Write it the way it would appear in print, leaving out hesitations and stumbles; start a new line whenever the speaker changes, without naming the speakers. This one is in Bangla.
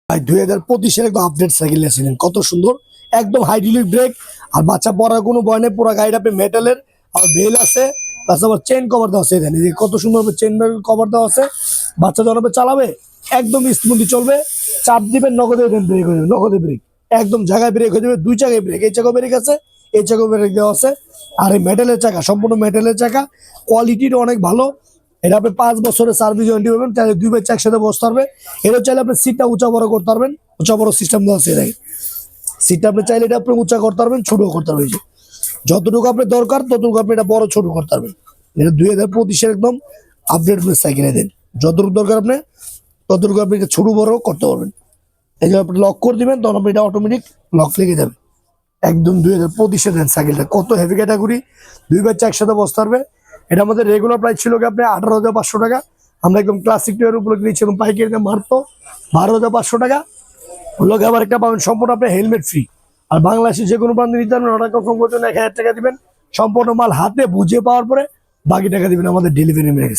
ভাই 2025-এর একদম আপডেট সাইকেল নিয়েছিলেন, কত সুন্দর একদম হাইড্রোলিক ব্রেক। আর বাচ্চা পড়ার কোনো ভয় নেই, পুরো গাড়িটা আপনি মেটালের আর বেল আছে, প্লাস আবার চেন কভার দেওয়া আছে। এখানে যে কত সুন্দর চেন কভার দেওয়া আছে, বাচ্চা যখন আপনি চালাবে একদম স্মুথলি চলবে। চাপ দিবেন নগদে ব্রেক হয়ে যাবে, নগদে ব্রেক একদম জায়গায় ব্রেক হয়ে যাবে। দুই জায়গায় ব্রেক, এই জায়গায় ব্রেক আছে, এই জায়গায় ব্রেক দেওয়া আছে। আর এই মেটালের চাকা, সম্পূর্ণ মেটালের চাকা, কোয়ালিটিটা অনেক ভালো। এটা আপনি 5 বছরের সার্ভিস ওয়ারেন্টি পাবেন, চাইলে 2 বাচ্চা একসাথে বসতে পারবে। এটা চাইলে আপনি সিটটা উঁচা বড় করতে পারবেন, উঁচা বড় সিস্টেম দেওয়া আছে। এটাই সিটটা আপনি চাইলে এটা আপনি উঁচা করতে পারবেন, ছোট করতে পারবেন। এই যে যতটুকু আপনার দরকার ততটুকু আপনি এটা বড় ছোট করতে পারবেন। এটা 2025-এর একদম আপডেট সাইকেল দেন, যতটুকু দরকার আপনি ততটুকু আপনি এটা ছোট বড় করতে পারবেন। এই যে আপনি লক করে দিবেন, তখন আপনি এটা অটোমেটিক লক লেগে যাবে। একদম 2025-এ দেন সাইকেলটা, কত হেভি ক্যাটাগরি, 2 বাচ্চা একসাথে বসতে পারবে। এটা আমাদের রেগুলার প্রাইস ছিল কি আপনি 18,500 টাকা। আমরা একদম ক্লাসিক টুয়ের উপরে দিয়েছিলাম পাইকারি দাম মাত্র 12,500 টাকা। লোক আবার একটা পাবেন সম্পূর্ণ আপনি হেলমেট ফ্রি। আর বাংলাদেশে যে কোনো প্রান্তে নিতে পারবেন, অর্ডার কনফার্ম করতে 1,000 টাকা দিবেন। সম্পূর্ণ মাল হাতে বুঝে পাওয়ার পরে বাকি টাকা দিবেন আমাদের ডেলিভারি ম্যান।